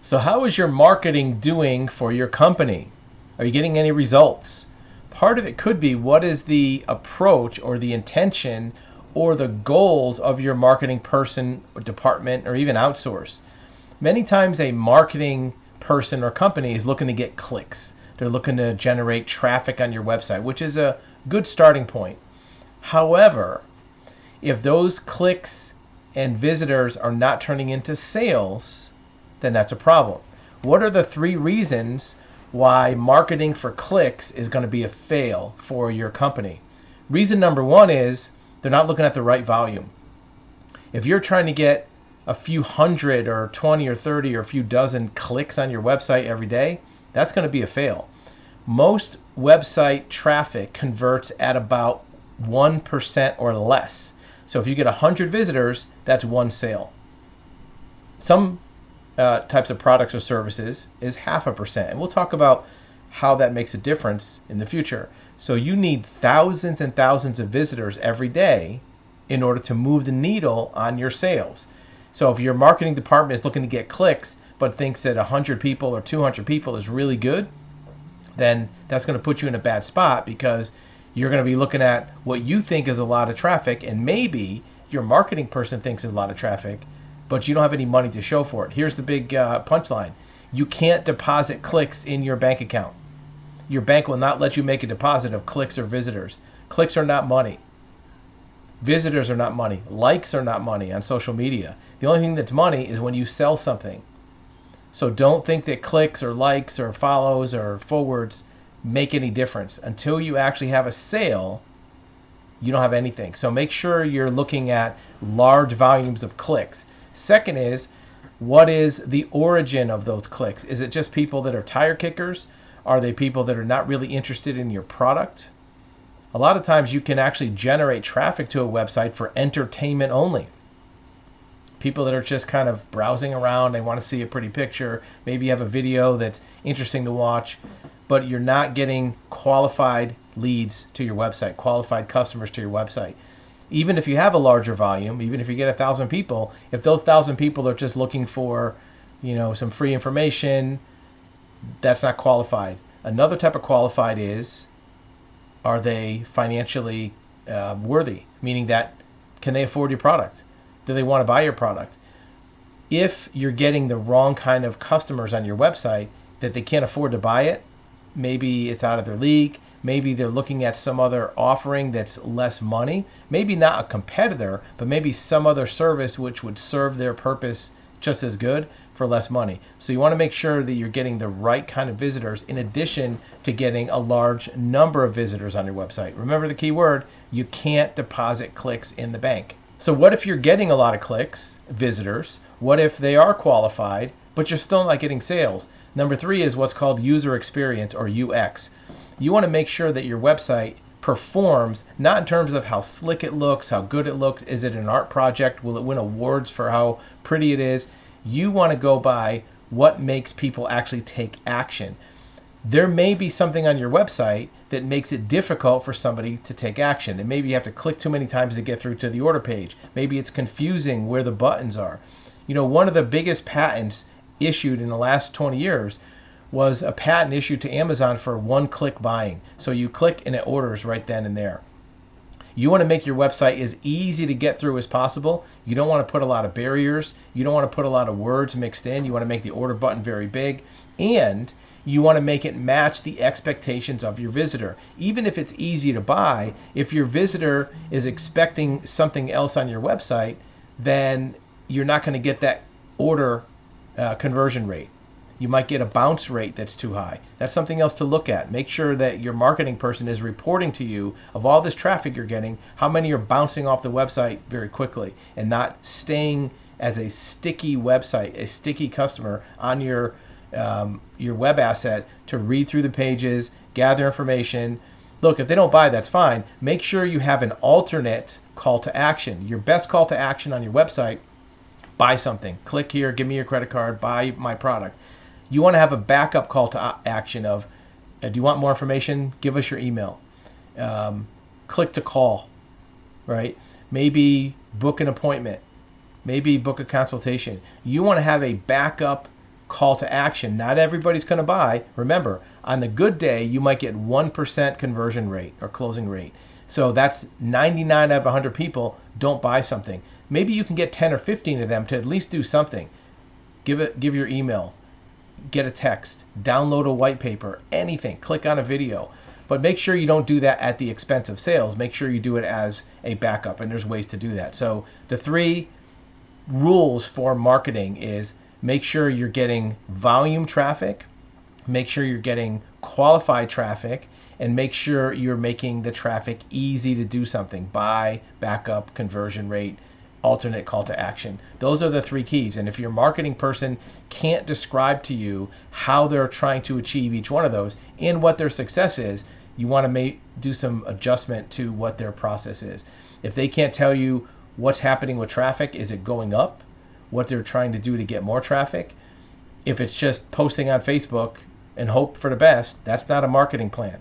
So how is your marketing doing for your company? Are you getting any results? Part of it could be, what is the approach or the intention or the goals of your marketing person or department or even outsource? Many times a marketing person or company is looking to get clicks. They're looking to generate traffic on your website, which is a good starting point. However, if those clicks and visitors are not turning into sales, then that's a problem. What are the 3 reasons why marketing for clicks is going to be a fail for your company? Reason number 1 is they're not looking at the right volume. If you're trying to get a few hundred or 20 or 30 or a few dozen clicks on your website every day, that's going to be a fail. Most website traffic converts at about 1% or less. So if you get 100 visitors, that's 1 sale. Some types of products or services is 0.5%. And we'll talk about how that makes a difference in the future. So you need thousands and thousands of visitors every day in order to move the needle on your sales. So if your marketing department is looking to get clicks but thinks that 100 people or 200 people is really good, then that's going to put you in a bad spot, because you're going to be looking at what you think is a lot of traffic, and maybe your marketing person thinks is a lot of traffic, but you don't have any money to show for it. Here's the big punchline. You can't deposit clicks in your bank account. Your bank will not let you make a deposit of clicks or visitors. Clicks are not money. Visitors are not money. Likes are not money on social media. The only thing that's money is when you sell something. So don't think that clicks or likes or follows or forwards make any difference. Until you actually have a sale, you don't have anything. So make sure you're looking at large volumes of clicks. Second is, what is the origin of those clicks? Is it just people that are tire kickers? Are they people that are not really interested in your product? A lot of times you can actually generate traffic to a website for entertainment only. People that are just kind of browsing around, they want to see a pretty picture. Maybe you have a video that's interesting to watch, but you're not getting qualified leads to your website, qualified customers to your website. Even if you have a larger volume, even if you get 1,000 people, if those 1,000 people are just looking for, some free information, that's not qualified. Another type of qualified is, are they financially worthy? Meaning that, can they afford your product? Do they want to buy your product? If you're getting the wrong kind of customers on your website, that they can't afford to buy it, maybe it's out of their league, maybe they're looking at some other offering that's less money, maybe not a competitor, but maybe some other service which would serve their purpose just as good for less money. So you want to make sure that you're getting the right kind of visitors in addition to getting a large number of visitors on your website. Remember the key word, you can't deposit clicks in the bank. So what if you're getting a lot of clicks, visitors? What if they are qualified, but you're still not getting sales? Number 3 is what's called user experience, or UX. You want to make sure that your website performs, not in terms of how slick it looks, how good it looks, is it an art project, will it win awards for how pretty it is? You want to go by what makes people actually take action. There may be something on your website that makes it difficult for somebody to take action. And maybe you have to click too many times to get through to the order page. Maybe it's confusing where the buttons are. One of the biggest patents issued in the last 20 years was a patent issued to Amazon for one-click buying. So you click and it orders right then and there. You want to make your website as easy to get through as possible. You don't want to put a lot of barriers. You don't want to put a lot of words mixed in. You want to make the order button very big. And you want to make it match the expectations of your visitor. Even if it's easy to buy, if your visitor is expecting something else on your website, then you're not going to get that order conversion rate. You might get a bounce rate that's too high. That's something else to look at. Make sure that your marketing person is reporting to you of all this traffic you're getting, how many are bouncing off the website very quickly and not staying as a sticky website, a sticky customer on your web asset to read through the pages, gather information. Look, if they don't buy, that's fine. Make sure you have an alternate call to action. Your best call to action on your website, buy something. Click here, give me your credit card, buy my product. You want to have a backup call to action of, do you want more information? Give us your email. Click to call, right? Maybe book an appointment. Maybe book a consultation. You want to have a backup call to action. Not everybody's going to buy. Remember, on the good day, you might get 1% conversion rate or closing rate. So that's 99 out of 100 people don't buy something. Maybe you can get 10 or 15 of them to at least do something. Give your email, get a text, download a white paper, anything, click on a video. But make sure you don't do that at the expense of sales. Make sure you do it as a backup, and there's ways to do that. So the 3 rules for marketing is make sure you're getting volume traffic, make sure you're getting qualified traffic, and make sure you're making the traffic easy to do something. Buy, backup, conversion rate, alternate call to action. Those are the 3 keys. And if your marketing person can't describe to you how they're trying to achieve each one of those and what their success is, you want to do some adjustment to what their process is. If they can't tell you what's happening with traffic, is it going up, what they're trying to do to get more traffic, if it's just posting on Facebook and hope for the best, that's not a marketing plan.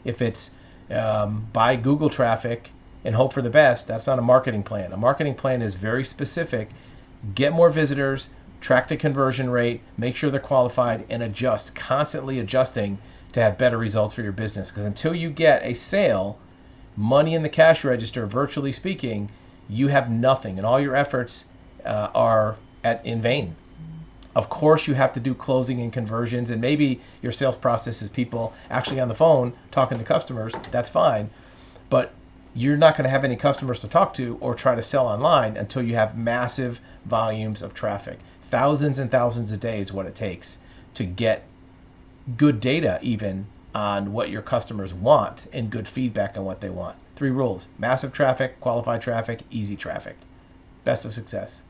If it's buy Google traffic and hope for the best, that's not a marketing plan. A marketing plan is very specific. Get more visitors, track the conversion rate, make sure they're qualified, and adjust, constantly adjusting to have better results for your business. Because until you get a sale, money in the cash register, virtually speaking, you have nothing, and all your efforts are in vain. Of course, you have to do closing and conversions, and maybe your sales process is people actually on the phone talking to customers. That's fine, but you're not going to have any customers to talk to or try to sell online until you have massive volumes of traffic. Thousands and thousands a day is what it takes to get good data even on what your customers want and good feedback on what they want. 3 rules: massive traffic, qualified traffic, easy traffic. Best of success.